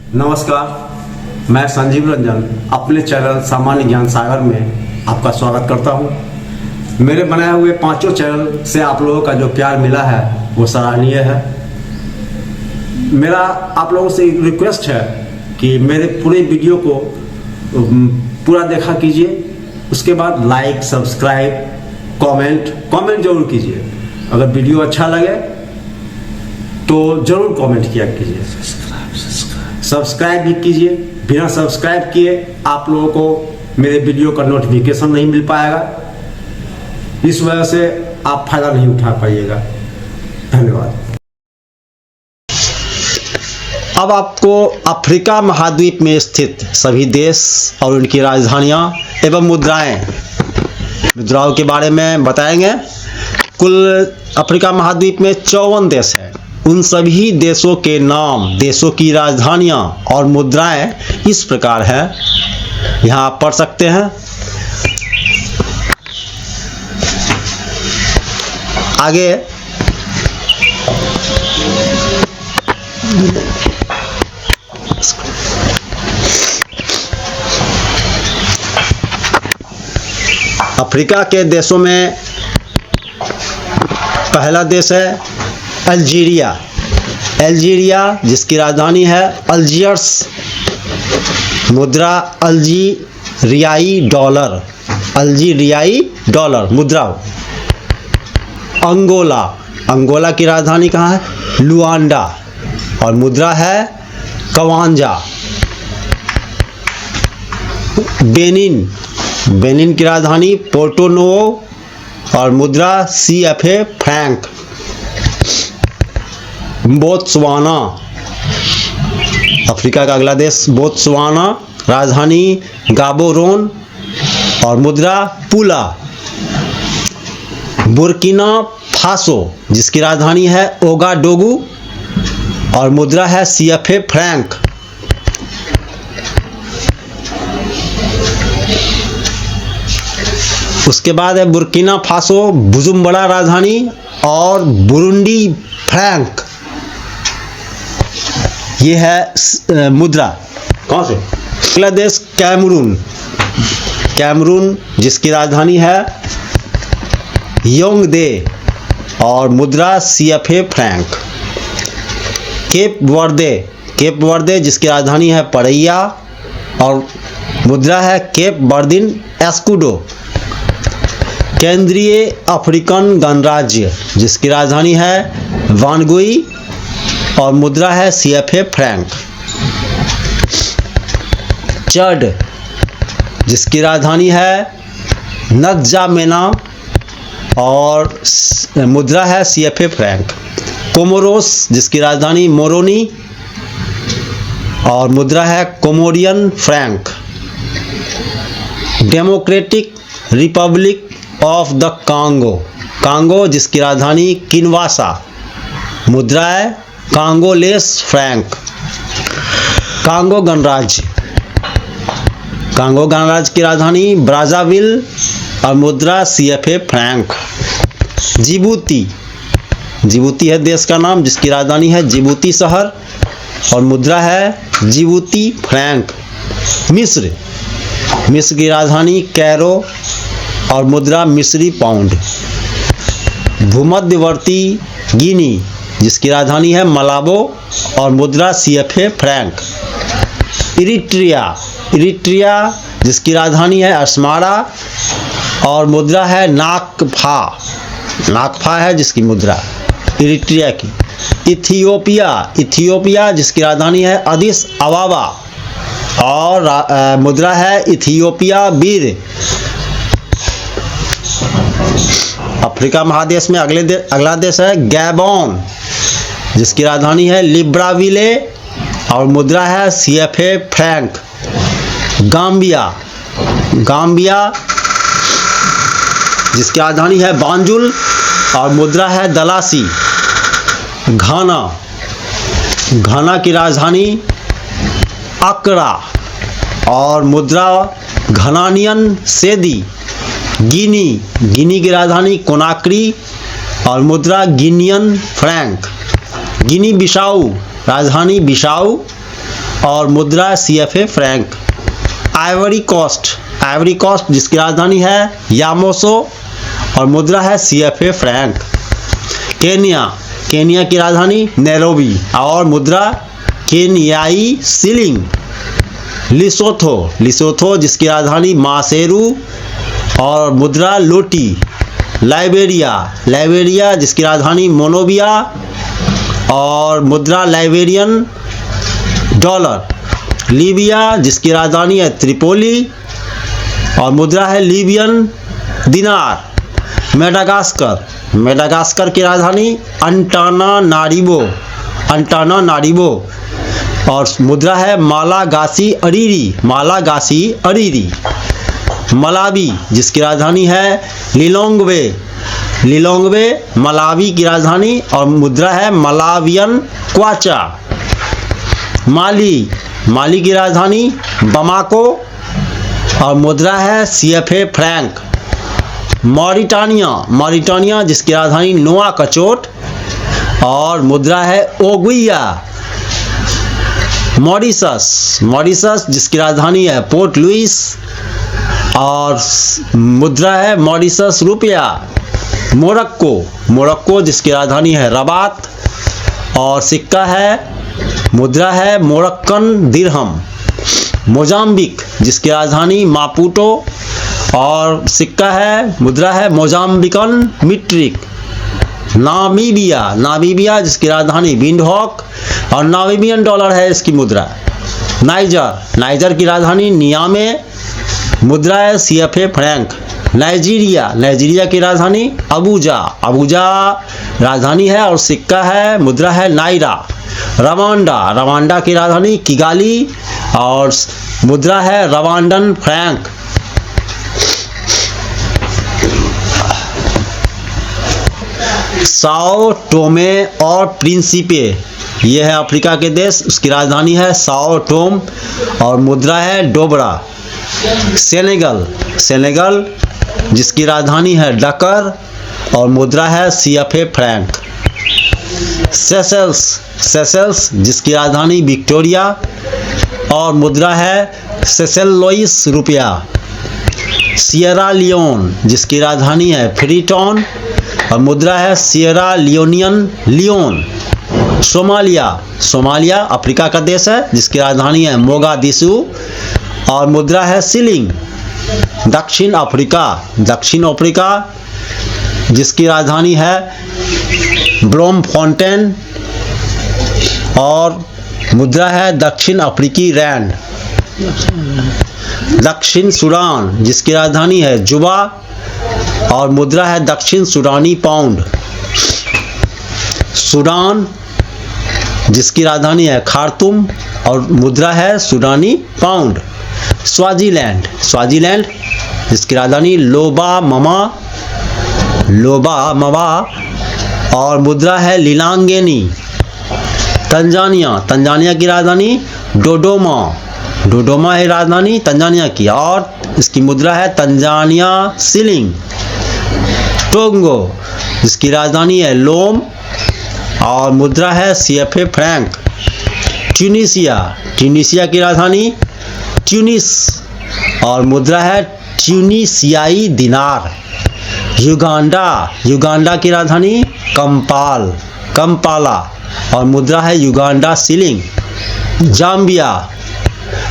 नमस्कार, मैं संजीव रंजन अपने चैनल सामान्य ज्ञान सागर में आपका स्वागत करता हूं। मेरे बनाए हुए पांचों चैनल से आप लोगों का जो प्यार मिला है वो सराहनीय है। मेरा आप लोगों से एक रिक्वेस्ट है कि मेरे पूरे वीडियो को पूरा देखा कीजिए, उसके बाद लाइक, सब्सक्राइब, कमेंट जरूर कीजिए। अगर वीडियो अच्छा लगे तो जरूर कमेंट किया कीजिए, सब्सक्राइब भी कीजिए। बिना सब्सक्राइब किए आप लोगों को मेरे वीडियो का नोटिफिकेशन नहीं मिल पाएगा, इस वजह से आप फायदा नहीं उठा पाइएगा। धन्यवाद। अब आपको अफ्रीका महाद्वीप में स्थित सभी देश और उनकी राजधानियां एवं मुद्राओं के बारे में बताएंगे। कुल अफ्रीका महाद्वीप में 54 देश हैं। उन सभी देशों के नाम, देशों की राजधानियां और मुद्राएं इस प्रकार हैं, यहाँ आप पढ़ सकते हैं। आगे अफ्रीका के देशों में पहला देश है अल्जीरिया, जिसकी राजधानी है अल्जियर्स, मुद्रा अल्जीरियाई डॉलर मुद्रा। अंगोला की राजधानी कहाँ है? लुआंडा और मुद्रा है कवांजा। बेनिन की राजधानी पोर्टो नोवो और मुद्रा CFA फ्रैंक। बोत्सवाना, अफ्रीका का अगला देश बोत्सवाना, राजधानी गाबोरोन और मुद्रा पुला। बुर्किना फासो, जिसकी राजधानी है ओगाडोगु और मुद्रा है CFA फ्रैंक। उसके बाद है बुर्किना फासो बुजुम्बड़ा राजधानी और बुरुंडी फ्रैंक। ये है मुद्रा। कौन से? अगला देश कैमरून, जिसकी राजधानी है योंगदे और मुद्रा CFA फ्रैंक। केप वर्दे, जिसकी राजधानी है पड़ैया और मुद्रा है केप वर्दिन एस्कुडो। केंद्रीय अफ्रीकन गणराज्य, जिसकी राजधानी है वानगुई और मुद्रा है CFA फ्रैंक। चड, जिसकी राजधानी है नगजामेना और मुद्रा है CFA फ्रैंक। कोमोरोस, जिसकी राजधानी मोरोनी और मुद्रा है Comorian franc. Democratic republic of the Congo, जिसकी राजधानी किनवासा, मुद्रा है कांगोलेस फ्रैंक। कांगो गणराज्य की राजधानी ब्राज़ाविल और मुद्रा CFA फ्रैंक। जिबूती है देश का नाम, जिसकी राजधानी है जिबूती शहर और मुद्रा है जिबूती फ्रैंक। मिस्र की राजधानी कैरो और मुद्रा मिस्री पाउंड। भूमध्यवर्ती गिनी, जिसकी राजधानी है मलाबो और मुद्रा CFA फ्रैंक। इरिट्रिया, जिसकी राजधानी है अस्मारा और मुद्रा है नाकफा है जिसकी मुद्रा इरिट्रिया की। इथियोपिया, जिसकी राजधानी है अदिस अबाबा और मुद्रा है इथियोपिया बीर। अफ्रीका महादेश में अगला देश है गैबोन, जिसकी राजधानी है लिब्राविले और मुद्रा है CFA फ्रैंक। गाम्बिया, जिसकी राजधानी है बांजुल और मुद्रा है दलासी। घाना की राजधानी अकरा और मुद्रा घनानियन सेदी। गिनी की राजधानी कोनाक्री और मुद्रा गिनियन फ्रैंक। गिनी बिसाऊ, राजधानी बिसाऊ और मुद्रा CFA फ्रैंक। आइवरी कोस्ट जिसकी राजधानी है यामोसो और मुद्रा है CFA फ्रैंक। केनिया की राजधानी नैरोबी और मुद्रा केनियाई शिलिंग। लिसोथो जिसकी राजधानी मासेरू और मुद्रा लोटी। लाइबेरिया जिसकी राजधानी मोनोविया और मुद्रा लाइबेरियन डॉलर। लीबिया जिसकी राजधानी है त्रिपोली और मुद्रा है लीबियन दिनार। मेडागास्कर की राजधानी अंटानानारिवो और मुद्रा है मालागासी अरीरी। मलावी जिसकी राजधानी है लिलोंग्वे मलावी की राजधानी और मुद्रा है मलावियन क्वाचा। माली की राजधानी बमाको और मुद्रा है CFA फ्रैंक। मॉरिटानिया जिसकी राजधानी नोआ कचोट और मुद्रा है ओगुइया। मॉरिशस जिसकी राजधानी है पोर्ट लुइस और मुद्रा है मॉरिशस रुपया। मोरक्को जिसकी राजधानी है रबात और सिक्का है मुद्रा है मोरक्कन दिरहम। मोजाम्बिक जिसकी राजधानी मापुटो और सिक्का है मुद्रा है मोजाम्बिकन मीट्रिक। नामीबिया जिसकी राजधानी विंडहॉक और नामीबियन डॉलर है इसकी मुद्रा। नाइजर की राजधानी नियामे, मुद्रा है CFA फ्रैंक। नाइजीरिया की राजधानी अबूजा राजधानी है और सिक्का है मुद्रा है नाइरा। रवांडा की राजधानी किगाली और मुद्रा है रवांडन फ्रैंक। साओ टोमे और प्रिंसिपे ये है अफ्रीका के देश, उसकी राजधानी है साओ टोम और मुद्रा है डोबरा। सेनेगल जिसकी राजधानी है डकर और मुद्रा है CFA फ्रैंक। सेशल्स जिसकी राजधानी विक्टोरिया और मुद्रा है सेशेलोइस रुपया। सियरा लियोन जिसकी राजधानी है फ्रीटाउन और मुद्रा है सियरा लियोनियन लियोन। सोमालिया अफ्रीका का देश है जिसकी राजधानी है मोगादिशु और मुद्रा है शिलिंग। दक्षिण अफ्रीका जिसकी राजधानी है ब्लोमफोंटेन और मुद्रा है दक्षिण अफ्रीकी रैंड। दक्षिण सूडान जिसकी राजधानी है जुबा और मुद्रा है दक्षिण सूडानी पाउंड। सूडान जिसकी राजधानी है खार्तूम और मुद्रा है सूडानी पाउंड। स्वाजीलैंड जिसकी राजधानी लोबा मवा और मुद्रा है लीलांगेनी। तंजानिया की राजधानी डोडोमा है राजधानी तंजानिया की और इसकी मुद्रा है तंजानिया शिलिंग। टोंगो जिसकी राजधानी है लोम और मुद्रा है CFA फ्रैंक। ट्यूनिसिया की राजधानी ट्यूनिस और मुद्रा है ट्यूनिसियाई दिनार। युगांडा की राजधानी कंपाला और मुद्रा है युगांडा शिलिंग।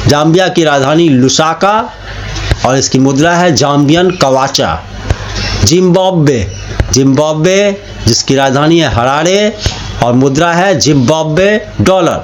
जाम्बिया की राजधानी लुसाका और इसकी मुद्रा है जाम्बियन कवाचा। जिम्बाब्वे जिसकी राजधानी है हरारे और मुद्रा है जिम्बाब्वे डॉलर।